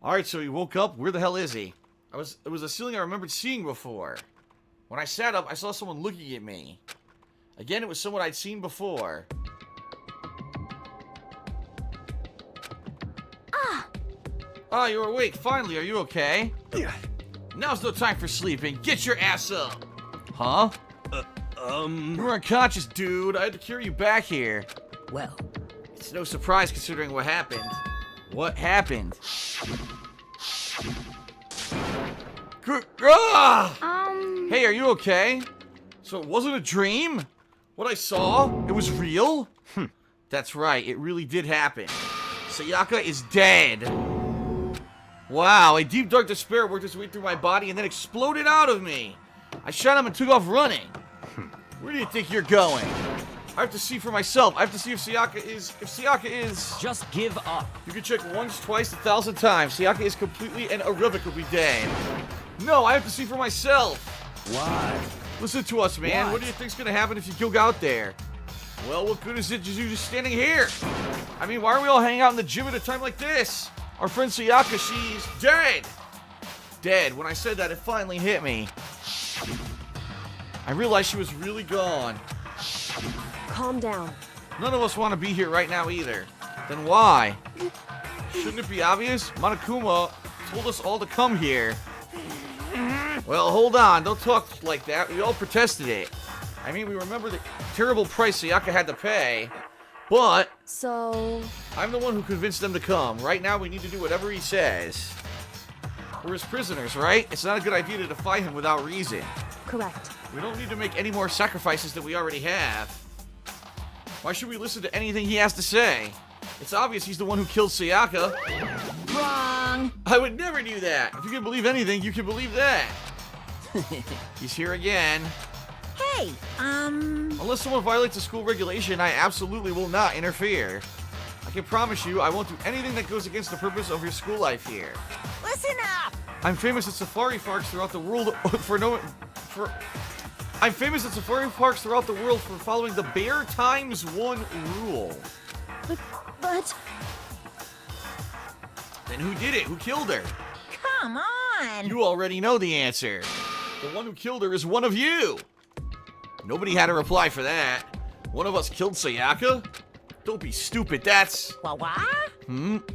Alright, so he woke up. Where the hell is he? It was a ceiling I remembered seeing before. When I sat up, I saw someone looking at me. Again, it was someone I'd seen before. Ah, you're awake. Finally, are you okay? Yeah. Now's no time for sleeping. Get your ass up. Huh? You were unconscious, dude. I had to carry you back here. Well, It's no surprise considering what happened. What happened? Hey, are you okay? So it wasn't a dream? What I saw, it was real? That's right, it really did happen. Sayaka is dead. Wow, a deep dark despair worked its way through my body and then exploded out of me. I shot him and took off running. Where do you think you're going? I have to see for myself. I have to see if Sayaka is... just give up. You can check once, twice, 1,000 times. Sayaka is completely and irrevocably dead. No, I have to see for myself. Why? Listen to us, man. What do you think's gonna happen if you go out there? Well, what good is it just standing here? I mean, why are we all hanging out in the gym at a time like this? Our friend Sayaka, she's dead. Dead. When I said that, it finally hit me. I realized she was really gone. Calm down. None of us want to be here right now either. Then why? Shouldn't it be obvious? Monokuma told us all to come here. Well, hold on. Don't talk like that. We all protested it. I mean, we remember the terrible price Sayaka had to pay. But So... I'm the one who convinced them to come. Right now, we need to do whatever he says. We're his prisoners, right? It's not a good idea to defy him without reason. correct. We don't need to make any more sacrifices than we already have. Why should we listen to anything he has to say? It's obvious he's the one who killed Sayaka. Wrong. I would never do that. If you can believe anything, you can believe that. He's here again. Hey, Unless someone violates a school regulation, I absolutely will not interfere. I can promise you I won't do anything that goes against the purpose of your school life here. listen up. I'm famous at safari parks throughout the world I'm famous at safari parks throughout the world for following the Bear Times 1 rule. But... Then who did it? Who killed her? Come on. You already know the answer. The one who killed her is one of you. Nobody had a reply for that. One of us killed Sayaka? Don't be stupid, that's... What?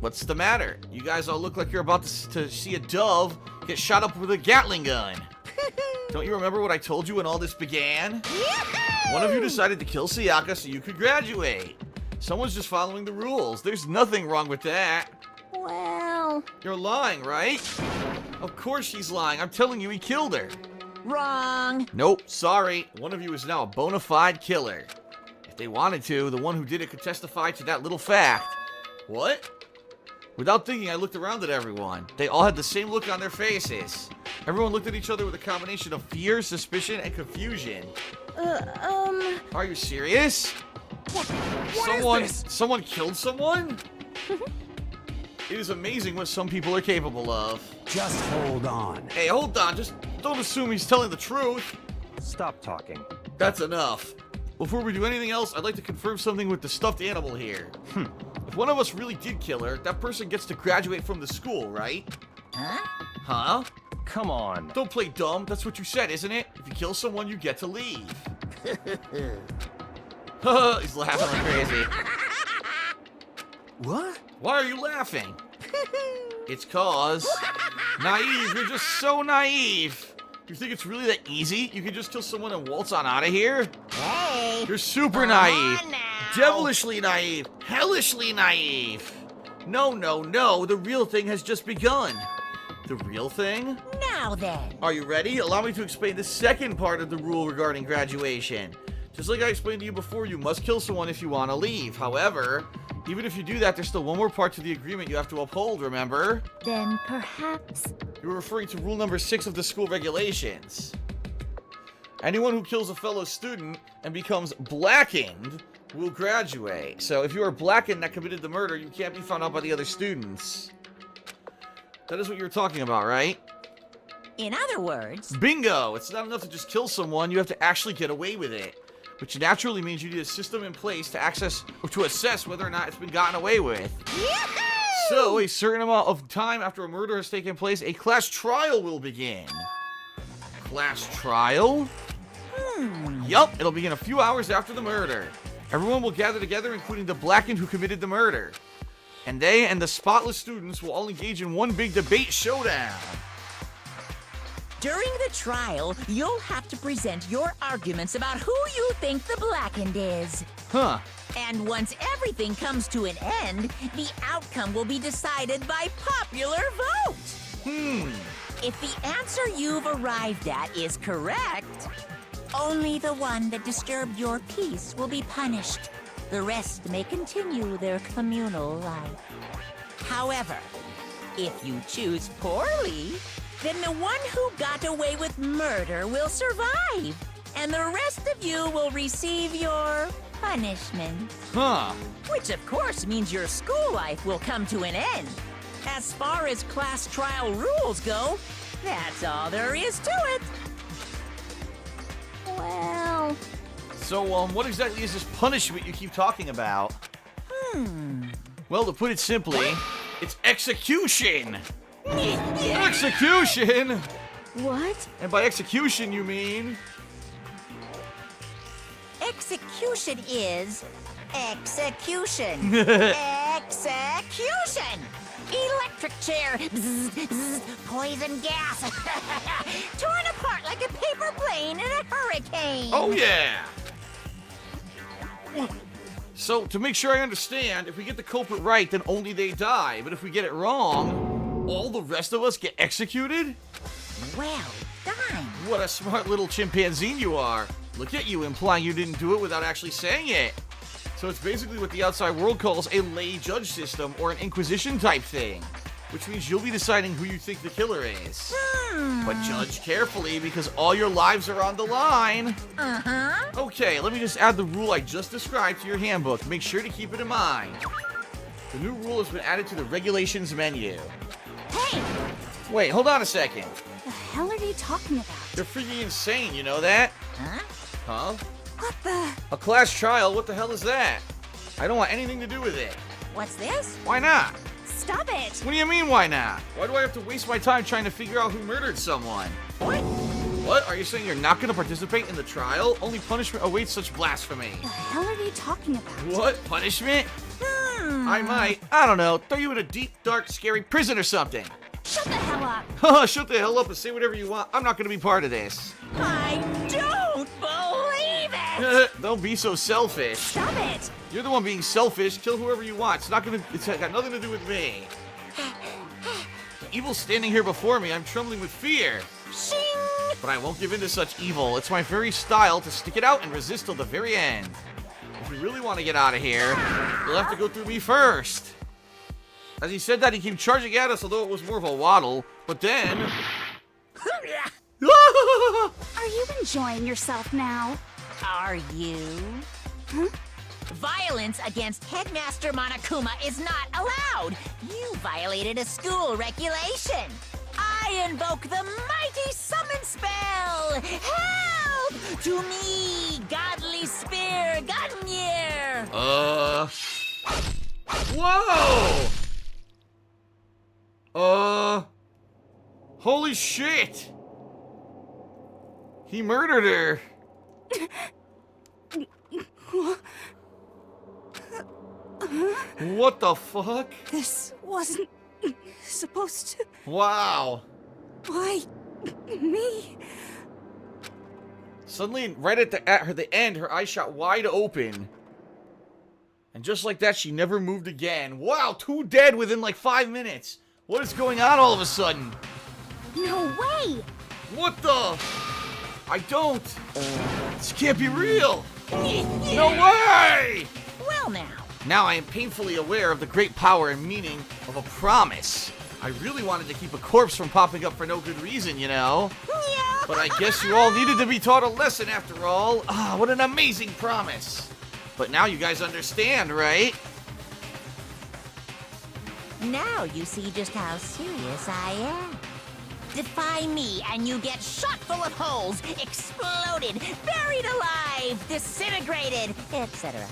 What's the matter? You guys all look like you're about to see a dove get shot up with a Gatling gun. Don't you remember what I told you when all this began? One of you decided to kill Sayaka so you could graduate. Someone's just following the rules. There's nothing wrong with that. well... You're lying, right? Of course she's lying. I'm telling you he killed her. Wrong. Nope, sorry. One of you is now a bona fide killer. If they wanted to, the one who did it could testify to that little fact. What? Without thinking, I looked around at everyone. They all had the same look on their faces. Everyone looked at each other with a combination of fear, suspicion, and confusion. Are you serious? Someone killed someone? It is amazing what some people are capable of. Just hold on. Hey, hold on. Just don't assume he's telling the truth. Stop talking. That's enough. Before we do anything else, I'd like to confirm something with the stuffed animal here. If one of us really did kill her, that person gets to graduate from the school, right? Huh? Come on. Don't play dumb. That's what you said, isn't it? If you kill someone, you get to leave. He's laughing like crazy. What? Why are you laughing? It's cause... Naive. You're just so naive. You think it's really that easy? You can just kill someone and waltz on out of here? Hey. You're super Come naive. on now. Devilishly naive. Hellishly naive. No, no, no. The real thing has just begun. The real thing? Now then. Are you ready? Allow me to explain the second part of the rule regarding graduation. Just like I explained to you before, you must kill someone if you want to leave. However, even if you do that, there's still one more part to the agreement you have to uphold, remember? Then perhaps... You're referring to rule number 6 of the school regulations. Anyone who kills a fellow student and becomes blackened will graduate. So if you are blackened that committed the murder, you can't be found out by the other students. That is what you were talking about, right? In other words, Bingo! It's not enough to just kill someone, you have to actually get away with it. Which naturally means you need a system in place to assess whether or not it's been gotten away with. Yahoo! So, a certain amount of time after a murder has taken place, a class trial will begin. Class trial? Yup, it'll begin a few hours after the murder. Everyone will gather together, including the blackened who committed the murder. And they and the spotless students will all engage in one big debate showdown. During the trial, you'll have to present your arguments about who you think the blackened is. Huh. And once everything comes to an end, the outcome will be decided by popular vote. If the answer you've arrived at is correct, only the one that disturbed your peace will be punished. The rest may continue their communal life. However, if you choose poorly, then the one who got away with murder will survive, and the rest of you will receive your punishment. Huh. Which of course means your school life will come to an end. As far as class trial rules go, that's all there is to it. Well, So, what exactly is this punishment you keep talking about? Well, to put it simply, it's execution! Execution! what? And by execution, you mean... Execution is execution. Execution! Electric chair. Bzz, bzz, poison gas. Torn apart like a paper plane in a hurricane. Oh, yeah! So, to make sure I understand, if we get the culprit right, then only they die. But if we get it wrong, all the rest of us get executed? Well done. What a smart little chimpanzee you are. Look at you, implying you didn't do it without actually saying it. So it's basically what the outside world calls a lay judge system, or an inquisition type thing. Which means you'll be deciding who you think the killer is. But judge carefully, because all your lives are on the line. Okay, let me just add the rule I just described to your handbook. Make sure to keep it in mind. The new rule has been added to the regulations menu. Hey, Wait, hold on a second. The hell are they talking about? You're freaking insane, you know that? huh? Huh? What the? A class trial? What the hell is that? I don't want anything to do with it. What's this? Why not? Stop it! What do you mean, why not? Why do I have to waste my time trying to figure out who murdered someone? What? What? Are you saying you're not going to participate in the trial? Only punishment awaits such blasphemy. The hell are they talking about? What? Punishment? I might, I don't know, throw you in a deep, dark, scary prison or something. Shut the hell up! Haha, shut the hell up and say whatever you want. I'm not going to be part of this. I don't believe it! Don't be so selfish. Stop it! You're the one being selfish. Kill whoever you want. It's got nothing to do with me. The evil's standing here before me. I'm trembling with fear. Shing! But I won't give in to such evil. It's my very style to stick it out and resist till the very end. If you really want to get out of here, you'll have to go through me first. As he said that, he came charging at us, although it was more of a waddle. But then... Are you enjoying yourself now? Are you? Violence against Headmaster Monokuma is not allowed. You violated a school regulation. I invoke the mighty summon spell. Help! To me, godly spear, Gungnir. Whoa! Holy shit! He murdered her. What the fuck? This wasn't supposed to. Wow. Why me? Suddenly, right at the end, her eyes shot wide open. And just like that, she never moved again. Wow, 2 dead within like 5 minutes. What is going on all of a sudden? No way! What the? I don't. This can't be real. No way! Well now. Now I am painfully aware of the great power and meaning of a promise. I really wanted to keep a corpse from popping up for no good reason, you know? But I guess you all needed to be taught a lesson after all. Ah, what an amazing promise. But now you guys understand, right? Now you see just how serious I am. Defy me and you get shot full of holes, exploded, buried alive, disintegrated, etc.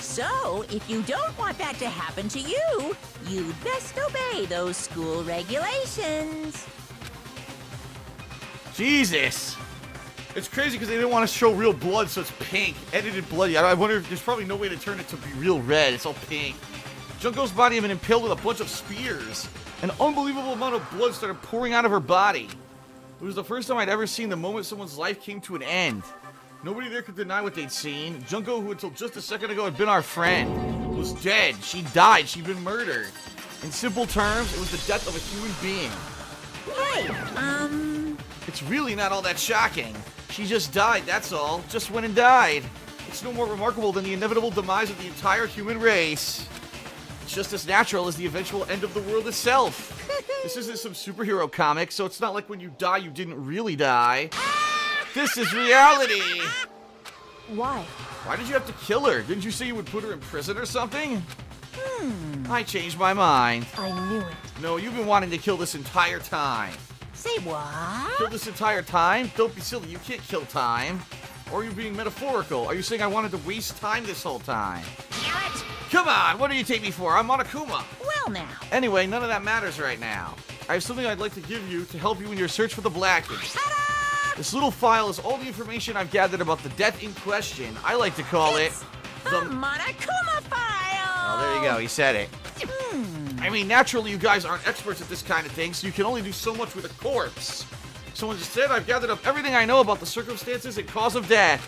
So, if you don't want that to happen to you, you'd best obey those school regulations. Jesus. It's crazy because they didn't want to show real blood, so it's pink. Edited blood. I wonder if there's probably no way to turn it to be real red. It's all pink. Junko's body had been impaled with a bunch of spears. An unbelievable amount of blood started pouring out of her body. It was the first time I'd ever seen the moment someone's life came to an end. Nobody there could deny what they'd seen. Junko, who until just a second ago had been our friend, was dead. She died. She'd been murdered. In simple terms, it was the death of a human being. Hey, It's really not all that shocking. She just died, that's all. Just went and died. It's no more remarkable than the inevitable demise of the entire human race. It's just as natural as the eventual end of the world itself. This isn't some superhero comic, so it's not like when you die, you didn't really die. This is reality! Why? Why did you have to kill her? Didn't you say you would put her in prison or something? I changed my mind. I knew it. No, you've been wanting to kill this entire time. say what? Kill this entire time? Don't be silly, you can't kill time. Or are you being metaphorical? Are you saying I wanted to waste time this whole time? Damn it! Come on, what do you take me for? I'm Monokuma. Well now. Anyway, none of that matters right now. I have something I'd like to give you to help you in your search for the Blackies. Ta-da! This little file is all the information I've gathered about the death in question. I like to call it The Monokuma file! Oh, there you go, he said it. I mean, naturally, you guys aren't experts at this kind of thing, so you can only do so much with a corpse. So instead, I've gathered up everything I know about the circumstances and cause of death.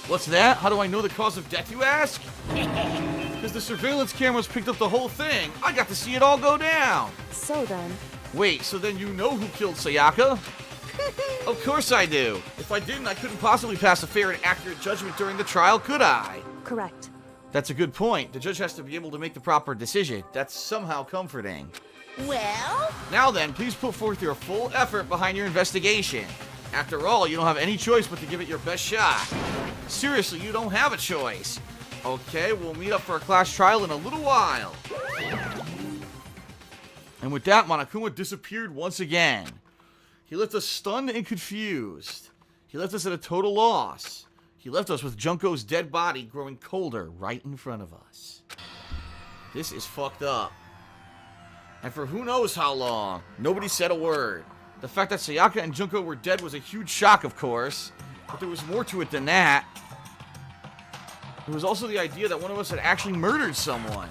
What's that? How do I know the cause of death, you ask? Because the surveillance cameras picked up the whole thing. I got to see it all go down. So then, Wait, so then you know who killed Sayaka? Of course I do. If I didn't, I couldn't possibly pass a fair and accurate judgment during the trial, could I? correct. That's a good point. The judge has to be able to make the proper decision. That's somehow comforting. Well, Now then, please put forth your full effort behind your investigation. After all, you don't have any choice but to give it your best shot. Seriously, you don't have a choice. Okay, we'll meet up for a class trial in a little while. And with that, Monokuma disappeared once again. He left us stunned and confused. He left us at a total loss. He left us with Junko's dead body growing colder right in front of us. This is fucked up. And for who knows how long, nobody said a word. The fact that Sayaka and Junko were dead was a huge shock, of course. But there was more to it than that. There was also the idea that one of us had actually murdered someone.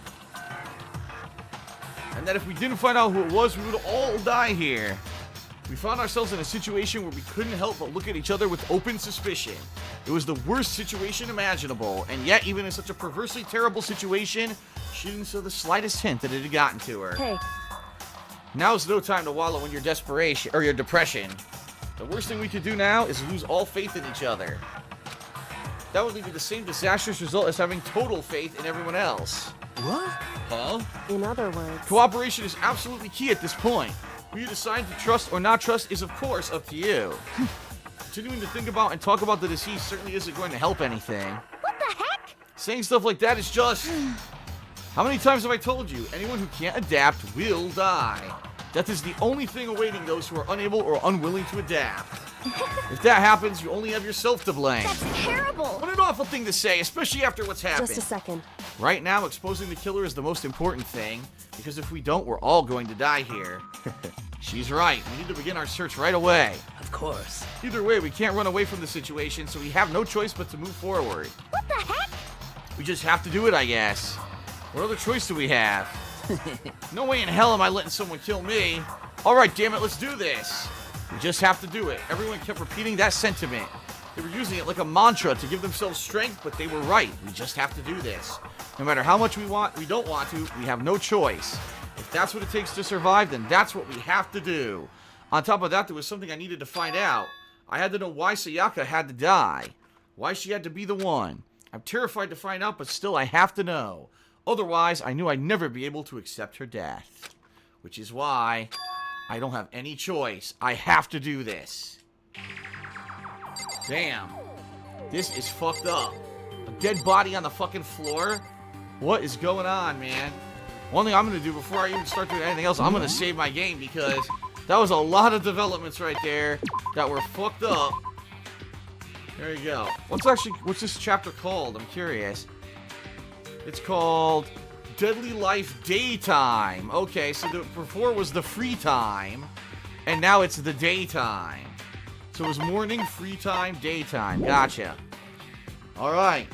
And that if we didn't find out who it was, we would all die here. We found ourselves in a situation where we couldn't help but look at each other with open suspicion. It was the worst situation imaginable, and yet even in such a perversely terrible situation, she didn't show the slightest hint that it had gotten to her. Hey, Now's no time to wallow in your desperation or your depression. The worst thing we could do now is lose all faith in each other. That would lead to the same disastrous result as having total faith in everyone else. What? Huh? in other words, Cooperation is absolutely key at this point. Who you decide to trust or not trust is, of course, up to you. Continuing to think about and talk about the deceased certainly isn't going to help anything. what the heck? Saying stuff like that is just... How many times have I told you? Anyone who can't adapt will die. Death is the only thing awaiting those who are unable or unwilling to adapt. If that happens, you only have yourself to blame. That's terrible. What an awful thing to say, especially after what's happened. Just a second. Right now, exposing the killer is the most important thing, because if we don't, we're all going to die here. She's right. We need to begin our search right away. Of course. Either way, we can't run away from the situation, so we have no choice but to move forward. What the heck? We just have to do it, I guess. What other choice do we have? No way in hell am I letting someone kill me. All right, damn it, let's do this. We just have to do it. Everyone kept repeating that sentiment. They were using it like a mantra to give themselves strength, but they were right. We just have to do this. No matter how much we don't want to, we have no choice. If that's what it takes to survive, then that's what we have to do. On top of that, there was something I needed to find out. I had to know why Sayaka had to die. Why she had to be the one. I'm terrified to find out, but still I have to know. Otherwise, I knew I'd never be able to accept her death. Which is why I don't have any choice. I have to do this. Damn. This is fucked up. A dead body on the fucking floor? What is going on, man? One thing I'm going to do before I even start doing anything else, I'm going to save my game because that was a lot of developments right there that were fucked up. There you go. What's this chapter called? I'm curious. It's called Deadly Life Daytime. Okay, so before was the free time, and now it's the daytime. So it was morning, free time, daytime. Gotcha. All right.